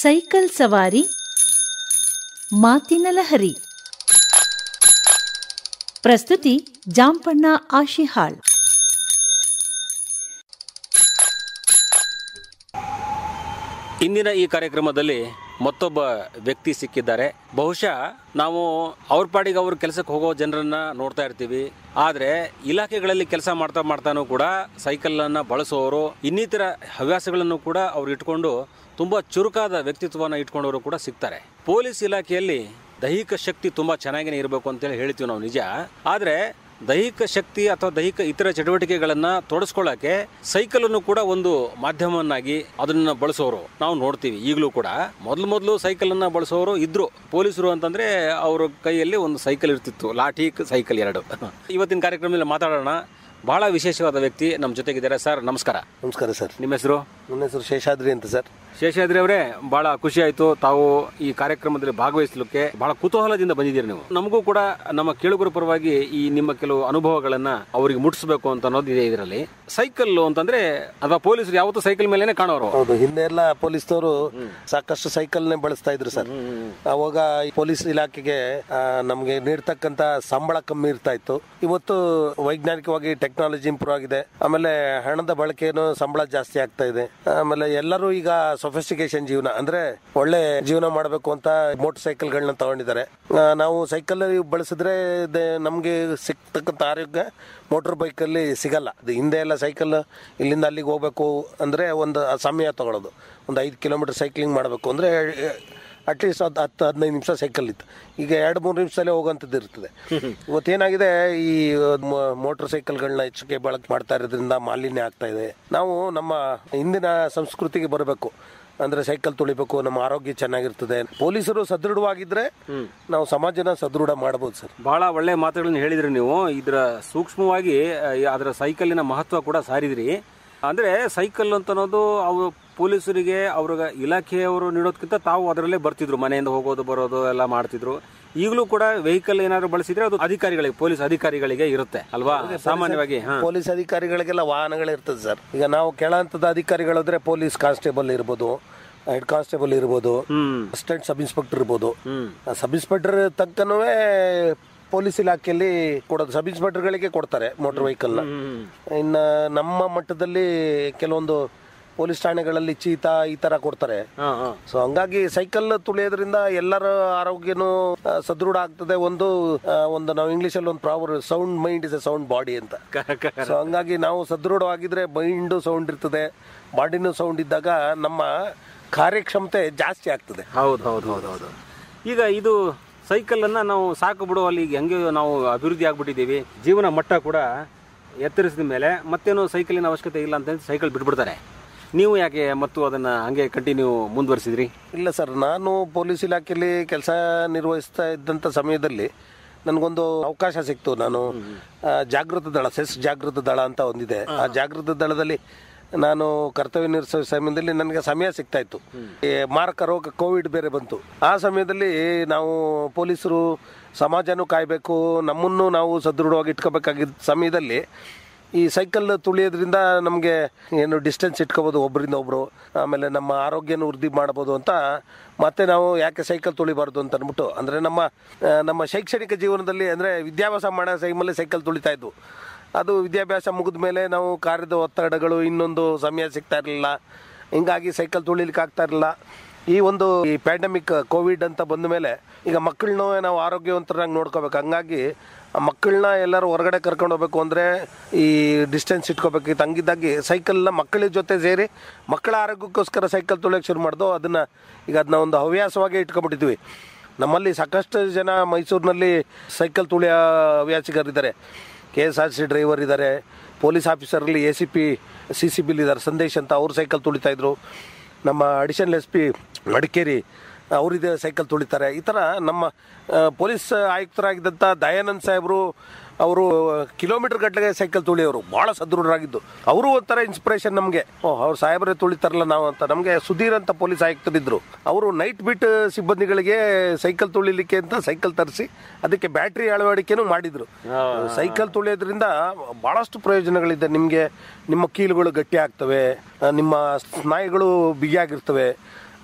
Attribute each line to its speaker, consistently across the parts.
Speaker 1: Cycle ಸವಾರಿ ಮಾತಿನ ಲಹರಿ. ಪ್ರಸ್ತುತಿ ಜಾಂಪಣ್ಣ ಆಶಿಹಾಳ್.
Speaker 2: ಇಂದಿನ ಈ ಕಾರ್ಯಕ್ರಮದಲ್ಲಿ ಮತ್ತೊಬ್ಬ ವ್ಯಕ್ತಿ ಸಿಕ್ಕಿದ್ದಾರೆ. ಬಹುಶಃ ನಾವು ಅವ್ರ ಪಾಡಿಗೆ ಅವ್ರ ಕೆಲಸಕ್ಕೆ ಹೋಗೋ ಜನರನ್ನ ನೋಡ್ತಾ ಇರ್ತೀವಿ. ಆದರೆ ಇಲಾಖೆಗಳಲ್ಲಿ ಕೆಲಸ ಮಾಡ್ತಾನೂ ಕೂಡ ಸೈಕಲನ್ನು ಬಳಸುವವರು, ಇನ್ನಿತರ ಹವ್ಯಾಸಗಳನ್ನು ಕೂಡ ಅವ್ರು ಇಟ್ಕೊಂಡು ತುಂಬ ಚುರುಕಾದ ವ್ಯಕ್ತಿತ್ವವನ್ನು ಇಟ್ಕೊಂಡವರು ಕೂಡ ಸಿಗ್ತಾರೆ. ಪೊಲೀಸ್ ಇಲಾಖೆಯಲ್ಲಿ ದೈಹಿಕ ಶಕ್ತಿ ತುಂಬ ಚೆನ್ನಾಗಿನೇ ಇರಬೇಕು ಅಂತೇಳಿ ಹೇಳ್ತೀವಿ ನಾವು, ನಿಜ. ಆದರೆ ದೈಹಿಕ ಶಕ್ತಿ ಅಥವಾ ದೈಹಿಕ ಇತರ ಚಟುವಟಿಕೆಗಳನ್ನು ತೊಡಸ್ಕೊಳ್ಳೋಕೆ ಸೈಕಲನ್ನು ಕೂಡ ಒಂದು ಮಾಧ್ಯಮವನ್ನಾಗಿ ಅದನ್ನು ಬಳಸೋರು ನಾವು ನೋಡ್ತೀವಿ. ಈಗಲೂ ಕೂಡ ಮೊದಲು ಸೈಕಲನ್ನು ಬಳಸೋರು ಇದ್ರು. ಪೊಲೀಸರು ಅಂತಂದ್ರೆ ಅವ್ರ ಕೈಯಲ್ಲಿ ಒಂದು ಸೈಕಲ್ ಇರ್ತಿತ್ತು, ಲಾಠಿ ಸೈಕಲ್ ಎರಡು. ಇವತ್ತಿನ ಕಾರ್ಯಕ್ರಮದಲ್ಲಿ ಮಾತಾಡೋಣ. ಬಹಳ ವಿಶೇಷವಾದ ವ್ಯಕ್ತಿ ನಮ್ಮ ಜೊತೆಗಿದ್ದಾರೆ. ಸರ್ ನಮಸ್ಕಾರ.
Speaker 3: ನಮಸ್ಕಾರ ಸರ್.
Speaker 2: ನಿಮ್ಮ ಹೆಸರು?
Speaker 3: ನನ್ನ ಹೆಸರು ಶೇಷಾದ್ರಿ ಅಂತ ಸರ್.
Speaker 2: ಶೇಷಾದ್ರಿ ಅವರೇ, ಬಹಳ ಖುಷಿ ಆಯ್ತು ತಾವು ಈ ಕಾರ್ಯಕ್ರಮದಲ್ಲಿ ಭಾಗವಹಿಸಲಿಕ್ಕೆ. ಬಹಳ ಕುತೂಹಲದಿಂದ ಬಂದಿದ್ದೀರಿ ನೀವು. ನಮಗೂ ಕೂಡ ನಮ್ಮ ಕೇಳುಗರ ಪರವಾಗಿ ಈ ನಿಮ್ಮ ಕೆಲವು ಅನುಭವಗಳನ್ನ ಅವರಿಗೆ ಮುಟ್ಟಿಸಬೇಕು ಅಂತ ಅನ್ನೋದಿದೆ ಇದರಲ್ಲಿ. ಸೈಕಲ್ ಅಂತಂದ್ರೆ ಅಥವಾ ಪೊಲೀಸರು ಯಾವತ್ತೂ ಸೈಕಲ್ ಮೇಲೆನೆ ಕಾಣೋರು.
Speaker 3: ಹೌದು, ಹಿಂದೆ ಎಲ್ಲ ಪೊಲೀಸ್ನವರು ಸಾಕಷ್ಟು ಸೈಕಲ್ನೇ ಬಳಸ್ತಾ ಇದ್ರು ಸರ್. ಅವಾಗ ಪೊಲೀಸ್ ಇಲಾಖೆಗೆ ನಮ್ಗೆ ನೀಡ್ತಕ್ಕಂತ ಸಂಬಳ ಕಮ್ಮಿ ಇರ್ತಾ ಇತ್ತು. ಇವತ್ತು ವೈಜ್ಞಾನಿಕವಾಗಿ ಟೆಕ್ನಾಲಜಿ ಇಂಪ್ರೂವ್ ಆಗಿದೆ. ಆಮೇಲೆ ಹಣದ ಬಳಕೆಯನ್ನು ಸಂಬಳ ಜಾಸ್ತಿ ಆಗ್ತಾ ಇದೆ. ಆಮೇಲೆ ಎಲ್ಲರೂ ಈಗ ಸೊಫಿಸ್ಟಿಕೇಶನ್ ಜೀವನ ಅಂದ್ರೆ ಒಳ್ಳೆ ಜೀವನ ಮಾಡಬೇಕು ಅಂತ ಮೋಟರ್ ಸೈಕಲ್ ಗಳನ್ನ ತಗೊಂಡಿದ್ದಾರೆ. ನಾವು ಸೈಕಲ್ ಬಳಸಿದ್ರೆ ನಮ್ಗೆ ಸಿಗ್ತಕ್ಕಂತ ಆರೋಗ್ಯ ಮೋಟರ್ ಬೈಕ್ ಅಲ್ಲಿ ಸಿಗಲ್ಲ. ಹಿಂದೆ ಎಲ್ಲ ಸೈಕಲ್ ಇಲ್ಲಿಂದ ಅಲ್ಲಿಗೆ ಹೋಗ್ಬೇಕು ಅಂದ್ರೆ ಒಂದು ಸಮಯ ತಗೊಳ್ಳೋದು. ಒಂದು 5 ಕಿಲೋಮೀಟರ್ ಸೈಕ್ಲಿಂಗ್ ಮಾಡಬೇಕು ಅಂದ್ರೆ ಅಟ್ಲೀಸ್ಟ್ 10-15 ನಿಮಿಷ ಸೈಕಲ್ ಇತ್ತು. ಈಗ 2-3 ನಿಮಿಷದಲ್ಲೇ ಹೋಗುವಂಥದ್ದು ಇರ್ತದೆ. ಇವತ್ತೇನಾಗಿದೆ, ಈ ಮೋಟರ್ ಸೈಕಲ್ಗಳನ್ನ ಹೆಚ್ಚಿಗೆ ಬಳಕೆ ಮಾಡ್ತಾ ಇರೋದ್ರಿಂದ ಮಾಲಿನ್ಯ ಆಗ್ತಾ ಇದೆ. ನಾವು ನಮ್ಮ ಹಿಂದಿನ ಸಂಸ್ಕೃತಿಗೆ ಬರಬೇಕು ಅಂದ್ರೆ ಸೈಕಲ್ ತುಳಿಬೇಕು, ನಮ್ಮ ಆರೋಗ್ಯ ಚೆನ್ನಾಗಿರ್ತದೆ. ಪೊಲೀಸರು ಸದೃಢವಾಗಿದ್ರೆ ನಾವು ಸಮಾಜನ ಸದೃಢ ಮಾಡಬಹುದು ಸರ್.
Speaker 2: ಬಹಳ ಒಳ್ಳೆ ಮಾತುಗಳನ್ನ ಹೇಳಿದ್ರಿ ನೀವು. ಇದರ ಸೂಕ್ಷ್ಮವಾಗಿ ಅದರ ಸೈಕಲಿನ ಮಹತ್ವ ಕೂಡ ಸಾರಿದ್ರಿ. ಅಂದ್ರೆ ಸೈಕಲ್ ಅಂತ ಅನ್ನೋದು ಅವರು ಪೊಲೀಸರಿಗೆ ಅವ್ರ ಇಲಾಖೆಯವರು ನೀಡೋದಕ್ಕಿಂತ ತಾವು ಅದರಲ್ಲೇ ಬರ್ತಿದ್ರು. ಮನೆಯಿಂದ ಹೋಗೋದು ಬರೋದು ಎಲ್ಲ ಮಾಡ್ತಿದ್ರು. ಈಗಲೂ ಕೂಡ ವೆಹಿಕಲ್ ಏನಾದ್ರು ಬಳಸಿದ್ರೆ ಅದು ಅಧಿಕಾರಿಗಳಿಗೆ, ಪೊಲೀಸ್ ಅಧಿಕಾರಿಗಳಿಗೆ ಇರುತ್ತೆ ಅಲ್ವಾ? ಸಾಮಾನ್ಯವಾಗಿ
Speaker 3: ಪೊಲೀಸ್ ಅಧಿಕಾರಿಗಳಿಗೆಲ್ಲ ವಾಹನಗಳಿರ್ತದೆ ಸರ್. ಈಗ ನಾವು ಕೆಳಹಂತದ ಅಧಿಕಾರಿಗಳಾದ್ರೆ ಪೊಲೀಸ್ ಕಾನ್ಸ್ಟೇಬಲ್ ಇರ್ಬೋದು, ಹೆಡ್ ಕಾನ್ಸ್ಟೇಬಲ್ ಇರ್ಬೋದು, ಅಸಿಸ್ಟೆಂಟ್ ಸಬ್ ಇನ್ಸ್ಪೆಕ್ಟರ್ ಇರ್ಬೋದು. ಸಬ್ ಇನ್ಸ್ಪೆಕ್ಟರ್ ತಕ್ಕನೂ ಪೊಲೀಸ್ ಇಲಾಖೆಯಲ್ಲಿ ಕೊಡೋದು, ಸಬ್ ಇನ್ಸ್ಪೆಕ್ಟರ್ಗಳಿಗೆ ಕೊಡ್ತಾರೆ ಮೋಟರ್ ವೆಹಿಕಲ್ ನ. ಇನ್ನ ನಮ್ಮ ಮಟ್ಟದಲ್ಲಿ ಕೆಲವೊಂದು ಪೊಲೀಸ್ ಠಾಣೆಗಳಲ್ಲಿ ಚೀತಾ ಈ ತರ ಕೊಡ್ತಾರೆ. ಸೊ ಹಂಗಾಗಿ ಸೈಕಲ್ ತುಳಿಯೋದ್ರಿಂದ ಎಲ್ಲರ ಆರೋಗ್ಯನೂ ಸದೃಢ ಆಗ್ತದೆ. ಒಂದು ನಾವು ಇಂಗ್ಲಿಷ್ ಅಲ್ಲಿ ಒಂದು proverb, sound mind is a sound body ಅಂತ. ಸೊ ಹಂಗಾಗಿ ನಾವು ಸದೃಢವಾಗಿದ್ರೆ ಮೈಂಡ್ ಸೌಂಡ್ ಇರ್ತದೆ, ಬಾಡಿನೂ ಸೌಂಡ್ ಇದ್ದಾಗ ನಮ್ಮ ಕಾರ್ಯಕ್ಷಮತೆ ಜಾಸ್ತಿ ಆಗ್ತದೆ.
Speaker 2: ಹೌದು. ಈಗ ಇದು ಸೈಕಲ್ ಅನ್ನ ನಾವು ಸಾಕು ಬಿಡು, ಅಲ್ಲಿ ಹೆಂಗೆ ನಾವು ಅಭಿವೃದ್ಧಿ ಆಗ್ಬಿಟ್ಟಿದ್ದೀವಿ, ಜೀವನ ಮಟ್ಟ ಕೂಡ ಎತ್ತರಿಸಿದ ಮೇಲೆ ಮತ್ತೇನು ಸೈಕಲಿನ ಅವಶ್ಯಕತೆ ಇಲ್ಲ ಅಂತ ಸೈಕಲ್ ಬಿಟ್ಬಿಡ್ತಾರೆ. ನೀವು ಯಾಕೆ ಮತ್ತು ಅದನ್ನ ಹಂಗೆ ಕಂಟಿನ್ಯೂ ಮುಂದುವರಿಸಿದ್ರಿ?
Speaker 3: ಇಲ್ಲ ಸರ್, ನಾನು ಪೊಲೀಸ್ ಇಲಾಖೆಯಲ್ಲಿ ಕೆಲಸ ನಿರ್ವಹಿಸ್ತಾ ಇದ್ದಂಥ ಸಮಯದಲ್ಲಿ ನನಗೊಂದು ಅವಕಾಶ ಸಿಕ್ತು. ನಾನು ಜಾಗೃತ ದಳ, ಸೆಸ್ ಜಾಗೃತ ದಳ ಅಂತ ಒಂದಿದೆ. ಆ ಜಾಗೃತ ದಳದಲ್ಲಿ ನಾನು ಕರ್ತವ್ಯ ನಿರ್ವಹಿಸುವ ಸಮಯದಲ್ಲಿ ನನಗೆ ಸಮಯ ಸಿಗ್ತಾ ಇತ್ತು. ಮಾರಕ ರೋಗ ಕೋವಿಡ್ ಬೇರೆ ಬಂತು. ಆ ಸಮಯದಲ್ಲಿ ನಾವು ಪೊಲೀಸರು ಸಮಾಜನೂ ಕಾಯಬೇಕು, ನಮ್ಮನ್ನು ನಾವು ಸದೃಢವಾಗಿ ಇಟ್ಕೋಬೇಕಾಗಿದ್ದ ಸಮಯದಲ್ಲಿ ಈ ಸೈಕಲ್ ತುಳಿಯೋದ್ರಿಂದ ನಮಗೆ ಏನು ಡಿಸ್ಟೆನ್ಸ್ ಇಟ್ಕೋಬೋದು ಒಬ್ಬರಿಂದ ಒಬ್ಬರು, ಆಮೇಲೆ ನಮ್ಮ ಆರೋಗ್ಯನ ವೃದ್ಧಿ ಮಾಡ್ಬೋದು ಅಂತ ಮತ್ತೆ ನಾವು ಯಾಕೆ ಸೈಕಲ್ ತುಳಿಬಾರ್ದು ಅಂತ ಅಂದ್ಬಿಟ್ಟು, ಅಂದರೆ ನಮ್ಮ ಶೈಕ್ಷಣಿಕ ಜೀವನದಲ್ಲಿ ಅಂದರೆ ವಿದ್ಯಾಭ್ಯಾಸ ಮಾಡೋ ಟೈಮಲ್ಲಿ ಸೈಕಲ್ ತುಳಿತಾ ಇದ್ವು. ಅದು ವಿದ್ಯಾಭ್ಯಾಸ ಮುಗಿದ ಮೇಲೆ ನಾವು ಕಾರ್ಯದ ಒತ್ತಡಗಳು, ಇನ್ನೊಂದು ಸಮಯ ಸಿಗ್ತಾ ಇರಲಿಲ್ಲ. ಹಿಂಗಾಗಿ ಸೈಕಲ್ ತುಳಿಲಿಕ್ಕೆ ಆಗ್ತಾ ಇರಲಿಲ್ಲ. ಈ ಪ್ಯಾಂಡಮಿಕ್ ಕೋವಿಡ್ ಅಂತ ಬಂದ ಮೇಲೆ ಈಗ ಮಕ್ಕಳನ್ನೂ ನಾವು ಆರೋಗ್ಯವಂತರಾಗಿ ನೋಡ್ಕೋಬೇಕು. ಹಂಗಾಗಿ ಆ ಮಕ್ಕಳನ್ನ ಎಲ್ಲರೂ ಹೊರಗಡೆ ಕರ್ಕೊಂಡು ಹೋಗ್ಬೇಕು ಅಂದರೆ ಈ ಡಿಸ್ಟೆನ್ಸ್ ಇಟ್ಕೋಬೇಕಿತ್ತು. ಹಂಗಿದ್ದಾಗಿ ಸೈಕಲ್ನ ಮಕ್ಕಳ ಜೊತೆ ಸೇರಿ ಮಕ್ಕಳ ಆರೋಗ್ಯಕ್ಕೋಸ್ಕರ ಸೈಕಲ್ ತುಳಿಯೋಕೆ ಶುರು ಮಾಡ್ದು. ಅದನ್ನ ಒಂದು ಹವ್ಯಾಸವಾಗಿ ಇಟ್ಕೊಂಡ್ಬಿಟ್ಟಿದ್ವಿ. ನಮ್ಮಲ್ಲಿ ಸಾಕಷ್ಟು ಜನ ಮೈಸೂರಿನಲ್ಲಿ ಸೈಕಲ್ ತುಳಿಯೋ ಹವ್ಯಾಸಿಗರಿದ್ದಾರೆ. KSRTC ಡ್ರೈವರ್ ಇದ್ದಾರೆ, ಪೊಲೀಸ್ ಆಫೀಸರಲ್ಲಿ ACP CCB ಇದ್ದಾರೆ, ಸಂದೇಶ್ ಅಂತ, ಅವರು ಸೈಕಲ್ ತುಳಿತಾಯಿದ್ರು. ನಮ್ಮ ಅಡಿಷನಲ್ SP ಮಡಿಕೇರಿ ಅವರಿದೆ, ಸೈಕಲ್ ತುಳಿತಾರೆ. ಈ ಥರ ನಮ್ಮ ಪೊಲೀಸ್ ಆಯುಕ್ತರಾಗಿದ್ದಂಥ ದಯಾನಂದ್ ಸಾಹೇಬರು, ಅವರು ಕಿಲೋಮೀಟರ್ ಗಟ್ಟಲೆ ಸೈಕಲ್ ತುಳಿಯೋರು, ಭಾಳ ಸದೃಢರಾಗಿದ್ದು. ಅವರು ಒಂಥರ ಇನ್ಸ್ಪಿರೇಷನ್ ನಮಗೆ. ಅವ್ರು ಸಾಹೇಬರೇ ತುಳಿತಾರಲ್ಲ ನಾವು ಅಂತ. ನಮಗೆ ಸುಧೀರ್ ಅಂತ ಪೊಲೀಸ್ ಆಯುಕ್ತರಿದ್ರು, ಅವರು ನೈಟ್ ಬಿಟ್ ಸಿಬ್ಬಂದಿಗಳಿಗೆ ಸೈಕಲ್ ತುಳಿಲಿಕ್ಕೆ ಅಂತ ಸೈಕಲ್ ತರಿಸಿ ಅದಕ್ಕೆ ಬ್ಯಾಟ್ರಿ ಅಳವಡಿಕೆನೂ ಮಾಡಿದ್ರು. ಸೈಕಲ್ ತುಳಿಯೋದ್ರಿಂದ ಭಾಳಷ್ಟು ಪ್ರಯೋಜನಗಳಿದೆ. ನಿಮ್ಮ ಕೀಲುಗಳು ಗಟ್ಟಿ ಆಗ್ತವೆ, ನಿಮ್ಮ ಸ್ನಾಯುಗಳು ಬಿಗಿಯಾಗಿರ್ತವೆ,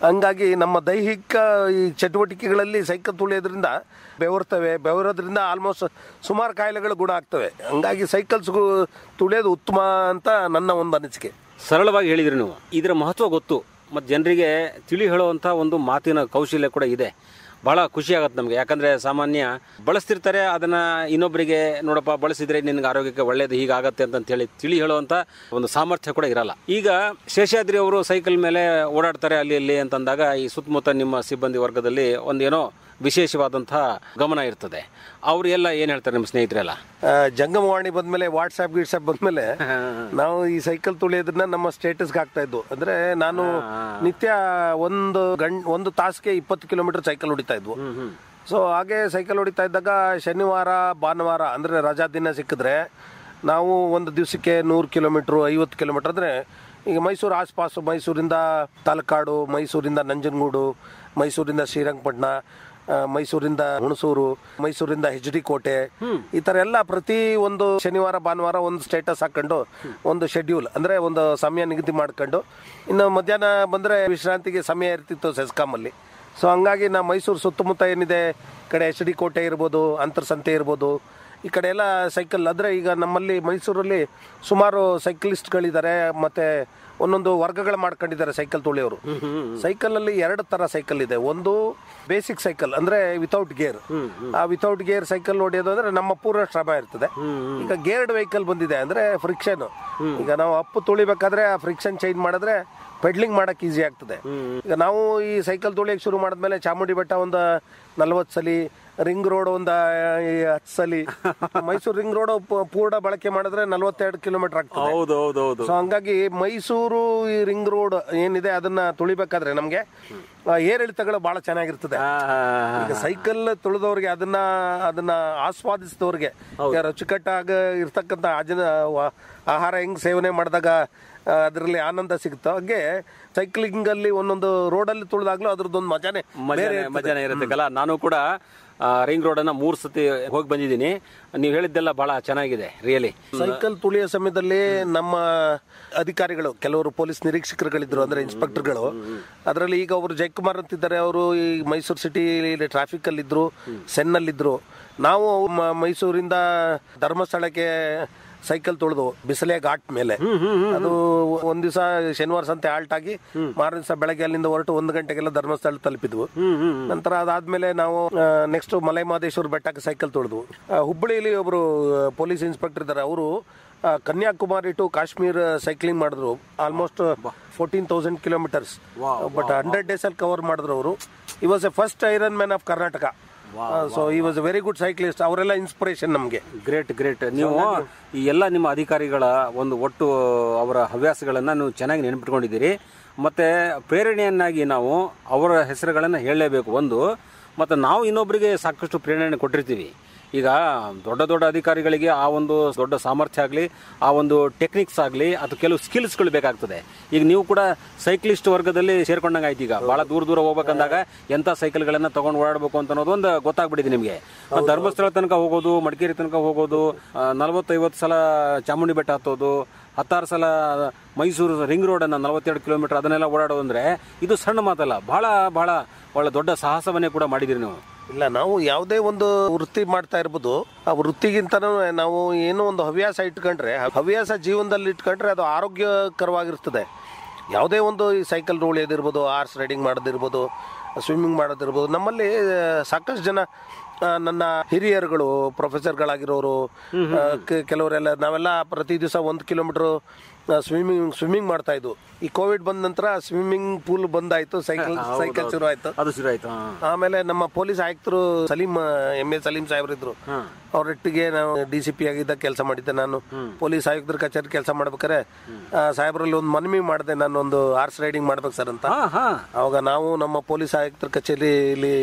Speaker 3: ಹಂಗಾಗಿ ನಮ್ಮ ದೈಹಿಕ ಈ ಚಟುವಟಿಕೆಗಳಲ್ಲಿ ಸೈಕಲ್ ತುಳಿಯೋದ್ರಿಂದ ಬೆವರೋದ್ರಿಂದ ಆಲ್ಮೋಸ್ಟ್ ಸುಮಾರು ಕಾಯಿಲೆಗಳು ಗುಣ ಆಗ್ತವೆ. ಹಂಗಾಗಿ ಸೈಕಲ್ ತುಳಿಯೋದು ಉತ್ತಮ ಅಂತ ನನ್ನ ಒಂದು ಅನಿಸಿಕೆ.
Speaker 2: ಸರಳವಾಗಿ ಹೇಳಿದ್ರಿ ನೀವು. ಇದರ ಮಹತ್ವ ಗೊತ್ತು ಮತ್ತು ಜನರಿಗೆ ತಿಳಿ ಹೇಳುವಂಥ ಒಂದು ಮಾತಿನ ಕೌಶಲ್ಯ ಕೂಡ ಇದೆ. ಬಹಳ ಖುಷಿ ಆಗುತ್ತೆ ನಮಗೆ. ಯಾಕಂದರೆ ಸಾಮಾನ್ಯ ಬಳಸ್ತಿರ್ತಾರೆ, ಅದನ್ನು ಇನ್ನೊಬ್ಬರಿಗೆ ನೋಡಪ್ಪ ಬಳಸಿದರೆ ನಿನಗೆ ಆರೋಗ್ಯಕ್ಕೆ ಒಳ್ಳೆಯದು ಹೀಗಾಗತ್ತೆ ಅಂತೇಳಿ ತಿಳಿ ಹೇಳುವಂಥ ಒಂದು ಸಾಮರ್ಥ್ಯ ಕೂಡ ಇರಲ್ಲ. ಈಗ ಶೇಷಾದ್ರಿ ಅವರು ಸೈಕಲ್ ಮೇಲೆ ಓಡಾಡ್ತಾರೆ ಅಲ್ಲಿ ಇಲ್ಲಿ ಅಂತಂದಾಗ ಈ ಸುತ್ತಮುತ್ತ ನಿಮ್ಮ ಸಿಬ್ಬಂದಿ ವರ್ಗದಲ್ಲಿ ಒಂದೇನೋ ವಿಶೇಷವಾದಂಥ ಗಮನ ಇರ್ತದೆ. ಅವರು ಎಲ್ಲ ಏನು ಹೇಳ್ತಾರೆ ನಿಮ್ಮ ಸ್ನೇಹಿತರೆಲ್ಲ?
Speaker 3: ಜಂಗಮವಾಣಿ ಬಂದ್ಮೇಲೆ ವಾಟ್ಸ್ಆ್ಯಪ್ ಬಂದ್ಮೇಲೆ ನಾವು ಈ ಸೈಕಲ್ ತುಳಿಯೋದನ್ನ ನಮ್ಮ ಸ್ಟೇಟಸ್ಗೆ ಹಾಕ್ತಾ ಇದ್ವು. ಅಂದ್ರೆ ನಾನು ನಿತ್ಯ ಒಂದು ತಾಸಿಗೆ 20 ಕಿಲೋಮೀಟರ್ ಸೈಕಲ್ ಹೊಡಿತಾ ಇದ್ವು. ಸೊ ಹಾಗೆ ಸೈಕಲ್ ಹೊಡಿತಾ ಇದ್ದಾಗ ಶನಿವಾರ ಭಾನುವಾರ ಅಂದ್ರೆ ರಜಾ ದಿನ ಸಿಕ್ಕಿದ್ರೆ ನಾವು ಒಂದು ದಿವಸಕ್ಕೆ 100 ಕಿಲೋಮೀಟ್ರು 50 ಕಿಲೋಮೀಟರ್ ಅಂದ್ರೆ ಈಗ ಮೈಸೂರು ಆಸ್ಪಾಸು, ಮೈಸೂರಿಂದ ತಲಕಾಡು, ಮೈಸೂರಿಂದ ನಂಜನಗೂಡು, ಮೈಸೂರಿಂದ ಶ್ರೀರಂಗಪಟ್ಟಣ, ಮೈಸೂರಿಂದ ಹುಣಸೂರು, ಮೈಸೂರಿಂದ HD ಕೋಟೆ, ಈ ತರ ಎಲ್ಲ ಪ್ರತಿ ಒಂದು ಶನಿವಾರ ಭಾನುವಾರ ಒಂದು ಸ್ಟೇಟಸ್ ಹಾಕೊಂಡು ಒಂದು ಶೆಡ್ಯೂಲ್ ಅಂದ್ರೆ ಒಂದು ಸಮಯ ನಿಗದಿ ಮಾಡ್ಕೊಂಡು, ಇನ್ನು ಮಧ್ಯಾಹ್ನ ಬಂದ್ರೆ ವಿಶ್ರಾಂತಿಗೆ ಸಮಯ ಇರ್ತಿತ್ತು ಸೆಸ್ಕಾಮ್ ಅಲ್ಲಿ. ಸೊ ಹಂಗಾಗಿ ನಾ ಮೈಸೂರು ಸುತ್ತಮುತ್ತ ಏನಿದೆ ಕಡೆ HD ಕೋಟೆ ಇರ್ಬೋದು, ಅಂತರ್ಸಂತೆ ಇರ್ಬೋದು, ಈ ಕಡೆ ಎಲ್ಲ ಸೈಕಲ್ ಅಂದ್ರೆ ಈಗ ನಮ್ಮಲ್ಲಿ ಮೈಸೂರಲ್ಲಿ ಸುಮಾರು ಸೈಕ್ಲಿಸ್ಟ್ಗಳಿದ್ದಾರೆ. ಮತ್ತೆ ಒಂದೊಂದು ವರ್ಗಗಳು ಮಾಡ್ಕೊಂಡಿದ್ದಾರೆ ಸೈಕಲ್ ತುಳಿಯೋರು. ಸೈಕಲ್ ಅಲ್ಲಿ 2 ತರ ಸೈಕಲ್ ಇದೆ. ಒಂದು ಬೇಸಿಕ್ ಸೈಕಲ್ ಅಂದ್ರೆ ವಿತೌಟ್ ಗೇರ್. ಆ ವಿತೌಟ್ ಗೇರ್ ಸೈಕಲ್ ಹೊಡೆಯೋದು ಅಂದ್ರೆ ನಮ್ಮ ಪೂರ್ಣ ಶ್ರಮ ಇರ್ತದೆ. ಈಗ ಗೇರ್ಡ್ ವೆಹಿಕಲ್ ಬಂದಿದೆ ಅಂದ್ರೆ ಫ್ರಿಕ್ಷನ್. ಈಗ ನಾವು ಅಪ್ಪು ತುಳಿಬೇಕಾದ್ರೆ ಆ ಫ್ರಿಕ್ಷನ್ ಚೇಂಜ್ ಮಾಡಿದ್ರೆ ಪೆಡ್ಲಿಂಗ್ ಮಾಡಕ್ ಈಸಿ ಆಗ್ತದೆ. ಈಗ ನಾವು ಈ ಸೈಕಲ್ ತುಳಿಯಕ್ಕೆ ಶುರು ಮಾಡಿದ್ಮೇಲೆ ಚಾಮುಂಡಿ ಬೆಟ್ಟ ಒಂದು 40 ಸಲ, ರಿಂಗ್ ರೋಡ್ ಒಂದು 10 ಸಲ, ಮೈಸೂರು ರಿಂಗ್ ರೋಡ್ ಪೂರ್ಣ ಬಳಕೆ ಮಾಡಿದ್ರೆ 42 ಕಿಲೋಮೀಟರ್ ಆಗ್ತದೆ. ಸೊ ಹಂಗಾಗಿ ಮೈಸೂರು ಈ ರಿಂಗ್ ರೋಡ್ ಏನಿದೆ ಅದನ್ನ ತುಳಿಬೇಕಾದ್ರೆ ನಮ್ಗೆ ಏರಿಳಿತಗಳು ಬಹಳ ಚೆನ್ನಾಗಿರ್ತದೆ. ಈಗ ಸೈಕಲ್ ತುಳಿದವ್ರಿಗೆ ಅದನ್ನ ಆಸ್ವಾದಿಸಿದವ್ರಿಗೆ ರುಚಿಕಟ್ಟಾಗ ಇರ್ತಕ್ಕಂಥ ಆಹಾರ ಹೆಂಗ್ ಸೇವನೆ ಮಾಡಿದಾಗ ಅದರಲ್ಲಿ ಆನಂದ ಸಿಗುತ್ತೋ ಹಾಗೆ ಸೈಕ್ಲಿಂಗ್ ಅಲ್ಲಿ ಒಂದೊಂದು ರೋಡಲ್ಲಿ ತುಳಿದಾಗ್ಲೂ ಅದ್ರದ್ದೊಂದು ಮಜಾನೇ
Speaker 2: ಇರುತ್ತೆ. ನಾನು ಕೂಡ ರಿಂಗ್ ರೋಡ್ ಅನ್ನ 3 ಸತಿ ಹೋಗಿ ಬಂದಿದ್ದೀನಿ. ನೀವು ಹೇಳಿದ್ದೆಲ್ಲ ಬಹಳ ಚೆನ್ನಾಗಿದೆ ರಿಯಲಿ.
Speaker 3: ಸೈಕಲ್ ತುಳಿಯೋ ಸಮಯದಲ್ಲಿ ನಮ್ಮ ಅಧಿಕಾರಿಗಳು ಕೆಲವರು ಪೊಲೀಸ್ ನಿರೀಕ್ಷಕರುಗಳಿದ್ರು, ಅಂದ್ರೆ ಇನ್ಸ್ಪೆಕ್ಟರ್ಗಳು. ಅದರಲ್ಲಿ ಈಗ ಅವರು ಜಯಕುಮಾರ್ ಅಂತಿದ್ದಾರೆ, ಅವರು ಈ ಮೈಸೂರು ಸಿಟಿ ಟ್ರಾಫಿಕ್ ಅಲ್ಲಿ ಇದ್ರು, ಸೆನ್ ಅಲ್ಲಿ ಇದ್ರು. ನಾವು ಮೈಸೂರಿಂದ ಧರ್ಮಸ್ಥಳಕ್ಕೆ ಸೈಕಲ್ ತುಳಿದು ಬಿಸಲೆ ಘಾಟ್ ಮೇಲೆ, ಅದು ಒಂದ್ ದಿವಸ ಶನಿವಾರ ಸಂತೆ ಆಲ್ಟ್ ಆಗಿ ಮಾರನೇ ದಿವಸ ಬೆಳಗ್ಗೆ ಅಲ್ಲಿಂದ ಹೊರಟು 1 ಗಂಟೆಗೆಲ್ಲ ಧರ್ಮಸ್ಥಳ ತಲುಪಿದ್ವು. ನಂತರ ಅದಾದ್ಮೇಲೆ ನಾವು ನೆಕ್ಸ್ಟ್ ಮಲೈ ಮಹದೇಶ್ವರ ಬೆಟ್ಟಕ್ಕೆ ಸೈಕಲ್ ತುಳಿದ್ವು. ಹುಬ್ಬಳ್ಳಿಯಲ್ಲಿ ಒಬ್ರು ಪೊಲೀಸ್ ಇನ್ಸ್ಪೆಕ್ಟರ್ ಇದ್ದಾರೆ, ಅವರು ಕನ್ಯಾಕುಮಾರಿ ಟು ಕಾಶ್ಮೀರ್ ಸೈಕ್ಲಿಂಗ್ ಮಾಡಿದ್ರು. ಆಲ್ಮೋಸ್ಟ್ 14,000 ಕಿಲೋಮೀಟರ್ಸ್, ಬಟ್ 100 ಡೇಸ್ ಅಲ್ಲಿ ಕವರ್ ಮಾಡಿದ್ರು ಅವರು. ಈ was a first iron man of Karnataka. So ಈ was a very good cyclist. ಅವರೆಲ್ಲ ಇನ್ಸ್ಪಿರೇಷನ್ ನಮಗೆ.
Speaker 2: ಗ್ರೇಟ್. ನೀವು ಈ ಎಲ್ಲ ನಿಮ್ಮ ಅಧಿಕಾರಿಗಳ ಒಂದು ಒಟ್ಟು ಅವರ ಹವ್ಯಾಸಗಳನ್ನ ನೀವು ಚೆನ್ನಾಗಿ ನೆನಪಿಟ್ಕೊಂಡಿದ್ದೀರಿ. ಮತ್ತೆ ಪ್ರೇರಣೆಯನ್ನಾಗಿ ನಾವು ಅವರ ಹೆಸರುಗಳನ್ನು ಹೇಳಲೇಬೇಕು ಒಂದು. ಮತ್ತು ನಾವು ಇನ್ನೊಬ್ಬರಿಗೆ ಸಾಕಷ್ಟು ಪ್ರೇರಣೆ ಕೊಟ್ಟಿರ್ತೀವಿ. ಈಗ ದೊಡ್ಡ ಅಧಿಕಾರಿಗಳಿಗೆ ಆ ಒಂದು ದೊಡ್ಡ ಸಾಮರ್ಥ್ಯ ಆಗಲಿ, ಆ ಒಂದು ಟೆಕ್ನಿಕ್ಸ್ ಆಗಲಿ, ಅಥವಾ ಕೆಲವು ಸ್ಕಿಲ್ಸ್ಗಳು ಬೇಕಾಗ್ತದೆ. ಈಗ ನೀವು ಕೂಡ ಸೈಕ್ಲಿಸ್ಟ್ ವರ್ಗದಲ್ಲಿ ಸೇರ್ಕೊಂಡಂಗೆ ಆಯ್ತು. ಈಗ ಭಾಳ ದೂರ ಹೋಗ್ಬೇಕಂದಾಗ ಎಂಥ ಸೈಕಲ್ಗಳನ್ನು ತೊಗೊಂಡು ಓಡಾಡಬೇಕು ಅಂತ ಅನ್ನೋದು ಒಂದು ಗೊತ್ತಾಗ್ಬಿಟ್ಟಿದೆ ನಿಮಗೆ. ಧರ್ಮಸ್ಥಳ ತನಕ ಹೋಗೋದು, ಮಡಿಕೇರಿ ತನಕ ಹೋಗೋದು, 40-50 ಸಲ ಚಾಮುಂಡಿ ಬೆಟ್ಟ ಹತ್ತೋದು, 16 ಸಲ ಮೈಸೂರು ರಿಂಗ್ ರೋಡನ್ನು 42 ಕಿಲೋಮೀಟರ್ ಅದನ್ನೆಲ್ಲ ಓಡಾಡೋದು ಅಂದರೆ ಇದು ಸಣ್ಣ ಮಾತಲ್ಲ. ಬಹಳ ಒಳ್ಳೆ ದೊಡ್ಡ ಸಾಹಸವನ್ನೇ ಕೂಡ ಮಾಡಿದಿರಿ ನೀವು.
Speaker 3: ಇಲ್ಲ, ನಾವು ಯಾವುದೇ ಒಂದು ವೃತ್ತಿ ಮಾಡ್ತಾ ಇರ್ಬೋದು, ಆ ವೃತ್ತಿಗಿಂತನೂ ನಾವು ಏನೋ ಒಂದು ಹವ್ಯಾಸ ಇಟ್ಕೊಂಡ್ರೆ, ಹವ್ಯಾಸ ಜೀವನದಲ್ಲಿ ಇಟ್ಕೊಂಡ್ರೆ ಅದು ಆರೋಗ್ಯಕರವಾಗಿರ್ತದೆ. ಯಾವುದೇ ಒಂದು ಈ ಸೈಕಲ್ ತುಳಿಯೋದಿರ್ಬೋದು, ಹಾರ್ಸ್ ರೈಡಿಂಗ್ ಮಾಡೋದಿರ್ಬೋದು, ಸ್ವಿಮ್ಮಿಂಗ್ ಮಾಡೋದಿರ್ಬೋದು. ನಮ್ಮಲ್ಲಿ ಸಾಕಷ್ಟು ಜನ ನನ್ನ ಹಿರಿಯರುಗಳು, ಪ್ರೊಫೆಸರ್ಗಳಾಗಿರೋರು, ಕೆಲವರೆಲ್ಲ ನಾವೆಲ್ಲ ಪ್ರತಿ ದಿವಸ 1 ಕಿಲೋಮೀಟರ್ ಸ್ವಿಮ್ಮಿಂಗ್ ಮಾಡ್ತಾ ಇದ್ವು. ಈ ಕೋವಿಡ್ ಬಂದ ನಂತರ ಸ್ವಿಮ್ಮಿಂಗ್ ಪೂಲ್ ಬಂದಾಯ್ತು, ಸೈಕಲ್ ಶುರು ಆಯ್ತು. ಆಮೇಲೆ ನಮ್ಮ ಪೊಲೀಸ್ ಆಯುಕ್ತರು MA ಸಲೀಂ ಸಾಹೇಬ್ರಿದ್ರು, ಅವರೊಟ್ಟಿಗೆ ನಾವು DCP ಆಗಿದ್ದ ಕೆಲಸ ಮಾಡಿದ್ದೆ. ನಾನು ಪೊಲೀಸ್ ಆಯುಕ್ತರ ಕಚೇರಿ ಕೆಲಸ ಮಾಡ್ಬೇಕಾರೆ ಸಾಹೇಬ್ರಲ್ಲಿ ಒಂದು ಮನವಿ ಮಾಡಿದೆ, ನಾನು ಒಂದು ಹಾರ್ಸ್ ರೈಡಿಂಗ್ ಮಾಡ್ಬೇಕು ಸರ್ ಅಂತ. ಅವಾಗ ನಾವು ನಮ್ಮ ಪೊಲೀಸ್ ಆಯುಕ್ತರ ಕಚೇರಿಯಲ್ಲಿ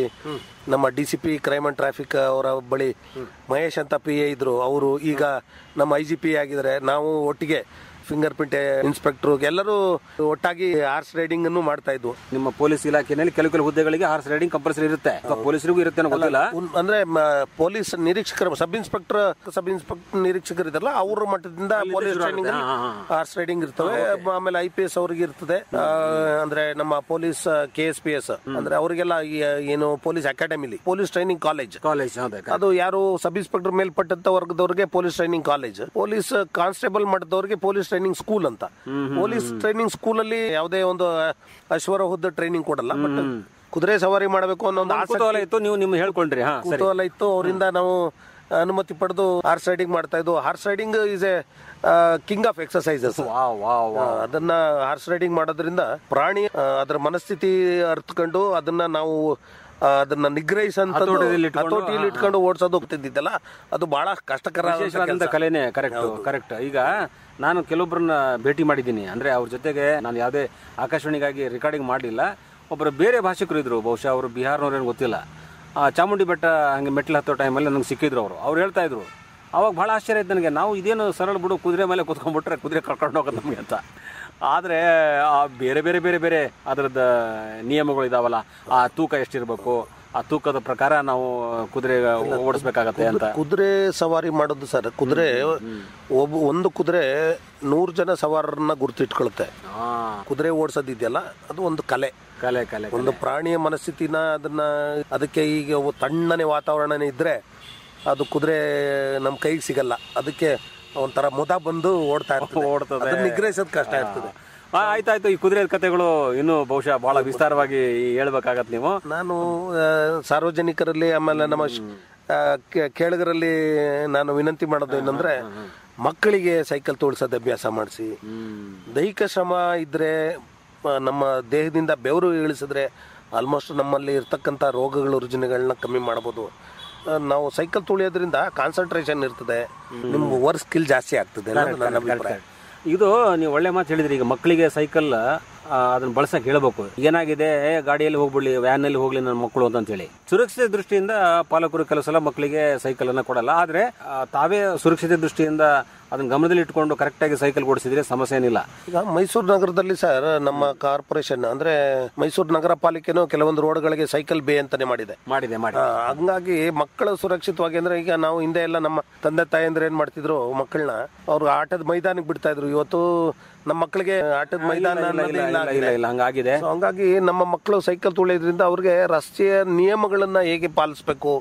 Speaker 3: ನಮ್ಮ DCP ಕ್ರೈಮ್ ಅಂಡ್ ಟ್ರಾಫಿಕ್ ಅವರ ಬಳಿ ಮಹೇಶ್ ಅಂತ PA ಇದ್ರು, ಅವರು ಈಗ ನಮ್ಮ IGP ಆಗಿದ್ದಾರೆ. ನಾವು ಒಟ್ಟಿಗೆ ಫಿಂಗರ್ ಪ್ರಿಂಟ್ ಇನ್ಸ್ಪೆಕ್ಟರ್ ಎಲ್ಲರೂ ಒಟ್ಟಾಗಿ ಹಾರ್ಸ್ ರೈಡಿಂಗ್ ಅನ್ನು ಮಾಡ್ತಾ ಇದ್ವು.
Speaker 2: ನಿಮ್ಮ ಪೊಲೀಸ್ ಇಲಾಖೆಯಲ್ಲಿ ಕೆಲವು ಹುದ್ದೆಗಳಿಗೆ ಹಾರ್ಸ್ ರೈಡಿಂಗ್ ಕಂಪಲ್ಸರಿ ಇರುತ್ತೆ, ಪೊಲೀಸರಿಗೂ ಇರುತ್ತೆ ಅನ್ನೋ ಗೊತ್ತಿಲ್ಲ.
Speaker 3: ಅಂದ್ರೆ ಪೊಲೀಸ್ ನಿರೀಕ್ಷಕರು, ಸಬ್ ಇನ್ಸ್ಪೆಕ್ಟರ್ ನಿರೀಕ್ಷಕರು ಇದಾರಲ್ಲ ಅವ್ರ ಮಟ್ಟದಿಂದ ಪೊಲೀಸ್ ಟ್ರೈನಿಂಗ್ ಹಾರ್ಸ್ ರೈಡಿಂಗ್ ಇರ್ತವೆ. ಆಮೇಲೆ IPS ಅವ್ರಿಗೆ ಇರ್ತದೆ. ಅಂದ್ರೆ ನಮ್ಮ ಪೊಲೀಸ್ KSPS ಅಂದ್ರೆ ಅವರಿಗೆಲ್ಲ ಏನು ಪೊಲೀಸ್ ಅಕಾಡೆಮಿಲಿ ಪೊಲೀಸ್ ಟ್ರೈನಿಂಗ್ ಕಾಲೇಜ್ ಅದು ಯಾರು ಸಬ್ ಇನ್ಸ್ಪೆಕ್ಟರ್ ಮೇಲ್ಪಟ್ಟಂತ ವರ್ಗದವ್ರಿಗೆ police training college, police constable ಮಟ್ಟದವ್ರಿಗೆ ಪೊಲೀಸ್ ಟ್ರೈನಿಂಗ್ ಸ್ಕೂಲ್ ಅಂತ. ಪೊಲೀಸ್ ಟ್ರೈನಿಂಗ್ ಸ್ಕೂಲ್ ಅಲ್ಲಿ ಯಾವುದೇ ಒಂದು ಅಶ್ವರೋಹದ ಟ್ರೈನಿಂಗ್ ಕೊಡಲ್ಲ, ಬಟ್ ಕುದುರೆ ಸವಾರಿ ಮಾಡಬೇಕು ಅನ್ನೋ ಒಂದು
Speaker 2: ಕುತೂಹಲ ಇತ್ತು, ನೀವು ನಿಮ್ಗೆ ಹೇಳ್ಕೊಂಡ್ರಿ.
Speaker 3: ಕುತೂಹಲ ಇತ್ತು, ಅವರಿಂದ ನಾವು ಅನುಮತಿ ಪಡೆದು ಹಾರ್ಸ್ ರೈಡಿಂಗ್ ಮಾಡ್ತಾ ಇದ್ವು. Horse riding is A king of exercises. ಅದನ್ನ ಹಾರ್ಸ್ ರೈಡಿಂಗ್ ಮಾಡೋದ್ರಿಂದ ಪ್ರಾಣಿ ಅದರ ಮನಸ್ಥಿತಿ ಅರ್ಥಕೊಂಡು ಅದನ್ನ ನಾವು ಅದನ್ನ ನಿಗ್ರಹಿಸಂತದ್ದು ಹತೋಟಿಯಲ್ಲಿ ಇಟ್ಕೊಂಡು ಓಡಿಸೋದು ಹೋಗ್ತಿದ್ದಲ್ಲ, ಅದು ಬಹಳ ಕಷ್ಟಕರ
Speaker 2: ಕಲೆನೇ. ಕರೆಕ್ಟ್. ಈಗ ನಾನು ಕೆಲವೊಬ್ಬರನ್ನ ಭೇಟಿ ಮಾಡಿದ್ದೀನಿ, ಅಂದ್ರೆ ಅವ್ರ ಜೊತೆಗೆ ನಾನು ಯಾವುದೇ ಆಕಾಶವಾಣಿಗಾಗಿ ರೆಕಾರ್ಡಿಂಗ್ ಮಾಡಲಿಲ್ಲ. ಒಬ್ಬರು ಬೇರೆ ಭಾಷಿಕರು ಇದ್ರು, ಬಹುಶಃ ಅವರು ಬಿಹಾರ್ನವ್ರೇನು ಗೊತ್ತಿಲ್ಲ. ಚಾಮುಂಡಿ ಬೆಟ್ಟ ಹಂಗೆ ಮೆಟ್ಲು ಹತ್ತೋ ಟೈಮಲ್ಲಿ ನನಗೆ ಸಿಕ್ಕಿದ್ರು ಅವ್ರು ಹೇಳ್ತಾ ಇದ್ರು. ಅವಾಗ ಭಾಳ ಆಶ್ಚರ್ಯ ಆಯ್ತು ನನಗೆ, ನಾವು ಇದೇನು ಸರಳ ಬಿಡು ಕುದುರೆ ಮೇಲೆ ಕುತ್ಕೊಂಡ್ಬಿಟ್ರೆ ಕುದುರೆ ಕರ್ಕೊಂಡು ಹೋಗೋದು ನಮಗೆ ಅಂತ. ಆದರೆ ಬೇರೆ ಬೇರೆ ಬೇರೆ ಬೇರೆ ಅದರದ್ದು ನಿಯಮಗಳು ಇದಾವಲ್ಲ, ಆ ತೂಕ ಎಷ್ಟಿರಬೇಕು, ಆ ತೂಕದ ಪ್ರಕಾರ ನಾವು ಕುದುರೆ ಓಡಿಸ್ಬೇಕಾಗತ್ತೆ ಅಂತ.
Speaker 3: ಕುದುರೆ ಸವಾರಿ ಮಾಡೋದು ಸರ್, ಕುದುರೆ ಒಂದು ಕುದುರೆ 100 ಜನ ಸವಾರರನ್ನ ಗುರುತಿಟ್ಕೊಳುತ್ತೆ. ಕುದುರೆ ಓಡಿಸೋದಿದೆಯಲ್ಲ ಅದು ಒಂದು ಕಲೆ. ಒಂದು ಪ್ರಾಣಿಯ ಮನಸ್ಥಿತಿನ ಅದಕ್ಕೆ ಈಗ ತಣ್ಣನೆ ವಾತಾವರಣನೇ ಇದ್ರೆ ಅದು ಕುದುರೆ ನಮ್ಮ ಕೈಗೆ ಸಿಗಲ್ಲ, ಅದಕ್ಕೆ ಒಂಥರ ಮುದ ಬಂದು ಓಡ್ತದೆ, ನಿಗ್ರಹಿಸೋದು ಕಷ್ಟ ಇರ್ತದೆ.
Speaker 2: ಆಯ್ತಾಯ್ತು, ಈ ಕುದುರೆ ಕಥೆಗಳು ಇನ್ನೂ ಬಹುಶಃ ಬಹಳ ವಿಸ್ತಾರವಾಗಿ ಹೇಳ್ಬೇಕಾಗತ್ತೆ ನೀವು.
Speaker 3: ನಾನು ಸಾರ್ವಜನಿಕರಲ್ಲಿ ಆಮೇಲೆ ನಮ್ಮ ಕೇಳುಗರಲ್ಲಿ ನಾನು ವಿನಂತಿ ಮಾಡೋದು ಏನಂದ್ರೆ, ಮಕ್ಕಳಿಗೆ ಸೈಕಲ್ ತೋಳಿಸೋದು ಅಭ್ಯಾಸ ಮಾಡಿಸಿ. ದೈಹಿಕ ಶ್ರಮ ಇದ್ರೆ, ನಮ್ಮ ದೇಹದಿಂದ ಬೆವರು ಇಳಿಸಿದ್ರೆ ಆಲ್ಮೋಸ್ಟ್ ನಮ್ಮಲ್ಲಿ ಇರ್ತಕ್ಕಂಥ ರೋಗಗಳು ರುಜಿನಗಳನ್ನ ಕಮ್ಮಿ ಮಾಡ್ಬೋದು. ನಾವು ಸೈಕಲ್ ತುಳಿಯೋದ್ರಿಂದ ಕಾನ್ಸಂಟ್ರೇಷನ್ ಇರ್ತದೆ, ನಿಮ್ಗೆ ವರ್ಕ್ ಸ್ಕಿಲ್ ಜಾಸ್ತಿ ಆಗ್ತದೆ.
Speaker 2: ಇದು ನೀವು ಒಳ್ಳೆ ಮಾತು ಹೇಳಿದ್ರಿ. ಈಗ ಮಕ್ಕಳಿಗೆ ಸೈಕಲ್ ಅದನ್ನ ಬಳಸಕ್ಕೆ ಹೇಳ್ಬೇಕು. ಏನಾಗಿದೆ, ಗಾಡಿಯಲ್ಲಿ ಹೋಗ್ಬಿಡ್ಲಿ, ವ್ಯಾನಲ್ಲಿ ಹೋಗ್ಲಿ ನನ್ನ ಮಕ್ಕಳು ಅಂತ ಹೇಳಿ ಸುರಕ್ಷತೆ ದೃಷ್ಟಿಯಿಂದ ಪಾಲಕರು ಕೆಲವು ಸಲ ಮಕ್ಕಳಿಗೆ ಸೈಕಲ್ ಅನ್ನ ಕೊಡಲ್ಲ. ಆದ್ರೆ ತಾವೇ ಸುರಕ್ಷತೆ ದೃಷ್ಟಿಯಿಂದ ಅದನ್ನ ಗಮನದಲ್ಲಿ ಇಟ್ಕೊಂಡು ಕರೆಕ್ಟ್ ಆಗಿ ಸೈಕಲ್ ಓಡಿಸಿದ್ರೆ ಸಮಸ್ಯೆ ಏನಿಲ್ಲ.
Speaker 3: ಈಗ ಮೈಸೂರು ನಗರದಲ್ಲಿ ಸರ್, ನಮ್ಮ ಕಾರ್ಪೊರೇಷನ್ ಅಂದ್ರೆ ಮೈಸೂರು ನಗರ ಪಾಲಿಕೆನೂ ಕೆಲವೊಂದು ರೋಡ್ಗಳಿಗೆ ಸೈಕಲ್ ಬೇ ಅಂತಾನೆ ಮಾಡಿದೆ. ಹಂಗಾಗಿ ಮಕ್ಕಳು ಸುರಕ್ಷಿತವಾಗಿ, ಅಂದ್ರೆ ಈಗ ನಾವು ಹಿಂದೆ ಎಲ್ಲ ನಮ್ಮ ತಂದೆ ತಾಯಂದ್ರೆ ಏನ್ ಮಾಡ್ತಿದ್ರು, ಮಕ್ಕಳನ್ನ ಅವ್ರು ಆಟದ ಮೈದಾನಕ್ಕೆ ಬಿಡ್ತಾ ಇದ್ರು. ಇವತ್ತು ನಮ್ಮ ಮಕ್ಕಳಿಗೆ ಆಟದ ಮೈದಾನ
Speaker 2: ಹಂಗಾಗಿದೆ.
Speaker 3: ಹಂಗಾಗಿ ನಮ್ಮ ಮಕ್ಕಳು ಸೈಕಲ್ ತುಳಿಯೋದ್ರಿಂದ ಅವ್ರಿಗೆ ರಸ್ತೆಯ ನಿಯಮಗಳನ್ನ ಹೇಗೆ ಪಾಲಿಸಬೇಕು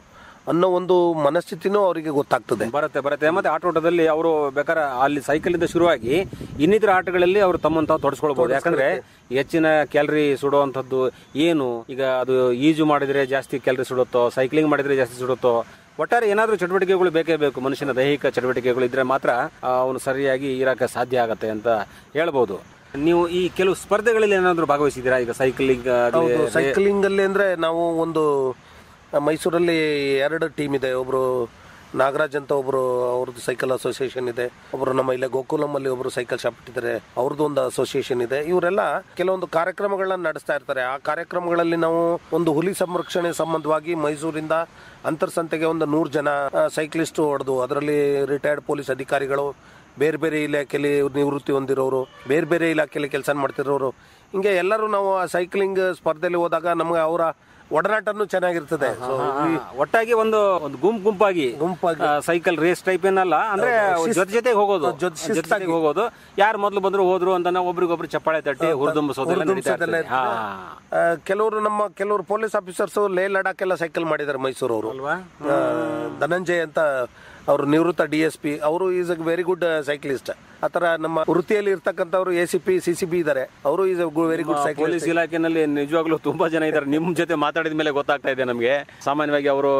Speaker 3: ಅನ್ನೋ ಒಂದು ಮನಸ್ಥಿತಿನೂ ಅವರಿಗೆ ಗೊತ್ತಾಗ್ತದೆ.
Speaker 2: ಬರುತ್ತೆ. ಮತ್ತೆ ಆಟೋಟದಲ್ಲಿ ಅವರು ಬೇಕಾದ್ರೆ ಅಲ್ಲಿ ಸೈಕಲ್ ಇಂದ ಶುರುವಾಗಿ ಇನ್ನಿತರ ಆಟಗಳಲ್ಲಿ ಅವರು ತಮ್ಮನ್ನು ತಾವು ತೊಡಸ್ಕೊಳ್ಬಹುದು. ಯಾಕಂದ್ರೆ ಹೆಚ್ಚಿನ ಕ್ಯಾಲರಿ ಸುಡುವಂತದ್ದು ಏನು, ಈಗ ಅದು ಈಜು ಮಾಡಿದ್ರೆ ಜಾಸ್ತಿ ಕ್ಯಾಲರಿ ಸುಡುತ್ತೋ, ಸೈಕ್ಲಿಂಗ್ ಮಾಡಿದ್ರೆ ಜಾಸ್ತಿ ಸುಡುತ್ತೋ, ಒಟ್ಟಾರೆ ಏನಾದ್ರೂ ಚಟುವಟಿಕೆಗಳು ಬೇಕೇ ಬೇಕು. ಮನುಷ್ಯನ ದೈಹಿಕ ಚಟುವಟಿಕೆಗಳು ಇದ್ರೆ ಮಾತ್ರ ಅವನು ಸರಿಯಾಗಿ ಇರಕ್ಕೆ ಸಾಧ್ಯ ಆಗತ್ತೆ ಅಂತ ಹೇಳ್ಬಹುದು. ನೀವು ಈ ಕೆಲವು ಸ್ಪರ್ಧೆಗಳಲ್ಲಿ ಏನಾದ್ರು ಭಾಗವಹಿಸಿದ್ದೀರಾ? ಈಗ
Speaker 3: ಸೈಕ್ಲಿಂಗ್ ಅಲ್ಲಿ ಅಂದ್ರೆ ನಾವು ಒಂದು ಮೈಸೂರಲ್ಲಿ 2 ಟೀಮ್ ಇದೆ. ಒಬ್ರು ನಾಗರಾಜ್ ಅಂತ ಒಬ್ರು, ಅವ್ರದ್ದು ಸೈಕಲ್ ಅಸೋಸಿಯೇಷನ್ ಇದೆ. ಒಬ್ರು ನಮ್ಮ ಇಲ್ಲೇ ಗೋಕುಲಂ ಅಲ್ಲಿ ಒಬ್ರು ಸೈಕಲ್ ಶಾಪ್ ಇಟ್ಟಿದ್ದಾರೆ, ಅವ್ರದ್ದು ಒಂದು ಅಸೋಸಿಯೇಷನ್ ಇದೆ. ಇವರೆಲ್ಲ ಕೆಲವೊಂದು ಕಾರ್ಯಕ್ರಮಗಳನ್ನ ನಡೆಸ್ತಾ ಇರ್ತಾರೆ. ಆ ಕಾರ್ಯಕ್ರಮಗಳಲ್ಲಿ ನಾವು ಒಂದು ಹುಲಿ ಸಂರಕ್ಷಣೆ ಸಂಬಂಧವಾಗಿ ಮೈಸೂರಿಂದ ಅಂತರ್ಸಂತೆಗೆ ಒಂದು 100 ಜನ ಸೈಕ್ಲಿಸ್ಟ್ ಹೊಡೆದು, ಅದರಲ್ಲಿ ರಿಟೈರ್ಡ್ ಪೊಲೀಸ್ ಅಧಿಕಾರಿಗಳು, ಬೇರೆ ಬೇರೆ ಇಲಾಖೆಯಲ್ಲಿ ನಿವೃತ್ತಿ ಹೊಂದಿರೋರು, ಬೇರೆ ಬೇರೆ ಇಲಾಖೆಯಲ್ಲಿ ಕೆಲಸ ಮಾಡ್ತಿರೋರು, ಹಿಂಗೆ ಎಲ್ಲರೂ ನಾವು ಆ ಸೈಕ್ಲಿಂಗ್ ಸ್ಪರ್ಧೆಯಲ್ಲಿ ಹೋದಾಗ ನಮ್ಗೆ ಅವರ ಒಡನಾಟನು ಚೆನ್ನಾಗಿರ್ತದೆ.
Speaker 2: ಒಟ್ಟಾಗಿ ಒಂದು ಗುಂಪಾಗಿ ಸೈಕಲ್ ರೇಸ್ ಟೈಪ್ ಏನಲ್ಲ, ಅಂದ್ರೆ ಜೊತೆಗೆ ಹೋಗೋದು, ಯಾರು ಮೊದಲು ಬಂದ್ರು ಹೋದ್ರು ಅಂತ ಒಬ್ರಿಗೊಬ್ರು ಚಪ್ಪಾಳೆ ತಟ್ಟಿ ಹುರಿದುಂಬಿಸೋದೆಲ್ಲ. ಕೆಲವರು ಪೊಲೀಸ್ ಆಫೀಸರ್ಸ್ ಲೇ ಲಡಾಖ್ ಎಲ್ಲ ಸೈಕಲ್ ಮಾಡಿದ್ದಾರೆ ಮೈಸೂರವರು. ಧನಂಜಯ್ ಅಂತ ಅವರು ನಿವೃತ್ತ DSP, ಅವರು is a very good cyclist. ಆತರ ನಮ್ಮ ವೃತ್ತಿಯಲ್ಲಿ ಇರ್ತಕ್ಕಂಥವ್ರು ACP CCB ಇದ್ದಾರೆ, ಅವರು is a very good cyclist. Police ಇಲಾಖೆನಲ್ಲಿ ನಿಜವಾಗ್ಲೂ ತುಂಬಾ ಜನ ಇದ್ದಾರೆ. ನಿಮ್ ಜೊತೆ ಮಾತಾಡಿದ ಮೇಲೆ ಗೊತ್ತಾಗ್ತಾ ಇದೆ ನಮಗೆ. ಸಾಮಾನ್ಯವಾಗಿ ಅವರು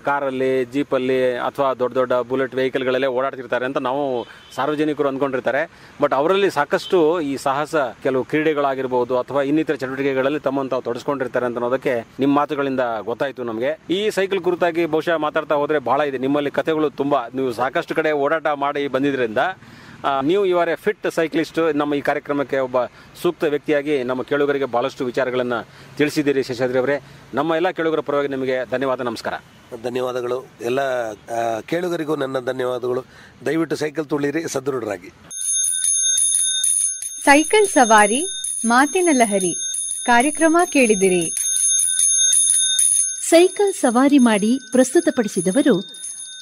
Speaker 2: ಕಾರಲ್ಲಿ, ಜೀಪಲ್ಲಿ ಅಥವಾ ದೊಡ್ಡ ದೊಡ್ಡ ಬುಲೆಟ್ ವೆಹಿಕಲ್ ಗಳಲ್ಲೇ ಓಡಾಡ್ತಿರ್ತಾರೆ ಅಂತ ನಾವು ಸಾರ್ವಜನಿಕರು ಅಂದ್ಕೊಂಡಿರ್ತಾರೆ. ಬಟ್ ಅವರಲ್ಲಿ ಸಾಕಷ್ಟು ಈ ಸಾಹಸ ಕೆಲವು ಕ್ರೀಡೆಗಳಾಗಿರ್ಬಹುದು ಅಥವಾ ಇನ್ನಿತರ ಚಟುವಟಿಕೆಗಳಲ್ಲಿ ತಮ್ಮನ್ನು ತಾವು ತೊಡಸ್ಕೊಂಡಿರ್ತಾರೆ ಅಂತ ಅನ್ನೋದಕ್ಕೆ ನಿಮ್ಮ ಮಾತುಗಳಿಂದ ಗೊತ್ತಾಯ್ತು ನಮಗೆ. ಈ ಸೈಕಲ್ ಕುರಿತಾಗಿ ಬಹುಶಃ ಮಾತಾಡ್ತಾ ಹೋದ್ರೆ ಬಹಳ ಇದೆ. ನಿಮ್ಮಲ್ಲಿ ಕಥೆಗಳು ತುಂಬಾ, ನೀವು ಸಾಕಷ್ಟು ಕಡೆ ಓಡಾಟ ಮಾಡಿ ಬಂದಿದ್ರಿಂದ ನೀವು ಇವರೇ ಫಿಟ್ ಸೈಕ್ಲಿಸ್ಟ್. ನಮ್ಮ ಈ ಕಾರ್ಯಕ್ರಮಕ್ಕೆ ಒಬ್ಬ ಸೂಕ್ತ ವ್ಯಕ್ತಿಯಾಗಿ ನಮ್ಮ ಕೇಳುಗರಿಗೆ ಬಹಳಷ್ಟು ವಿಚಾರಗಳನ್ನು ತಿಳಿಸಿದ್ದೀರಿ ಶೇಷಾದ್ರಿ ಅವರೇ. ನಮ್ಮ ಎಲ್ಲ ಕೇಳುಗರ ಪರವಾಗಿ ನಿಮಗೆ ಧನ್ಯವಾದ, ನಮಸ್ಕಾರ.
Speaker 3: ಧನ್ಯವಾದಗಳು. ಎಲ್ಲ ಕೇಳುಗರಿಗೂ ನನ್ನ ಧನ್ಯವಾದಗಳು. ದಯವಿಟ್ಟು ಸೈಕಲ್ ತುಳಿಯಿರಿ, ಸದೃಢರಾಗಿ.
Speaker 4: ಸೈಕಲ್ ಸವಾರಿ ಮಾತಿನ ಲಹರಿ ಕಾರ್ಯಕ್ರಮ ಕೇಳಿದಿರಿ.
Speaker 1: ಸೈಕಲ್ ಸವಾರಿ ಮಾಡಿ ಪ್ರಸ್ತುತಪಡಿಸಿದವರು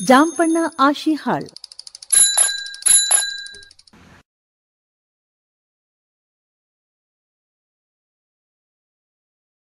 Speaker 1: ಜಾಂಪಣ್ಣ ಆಶಿಹಾಳ್.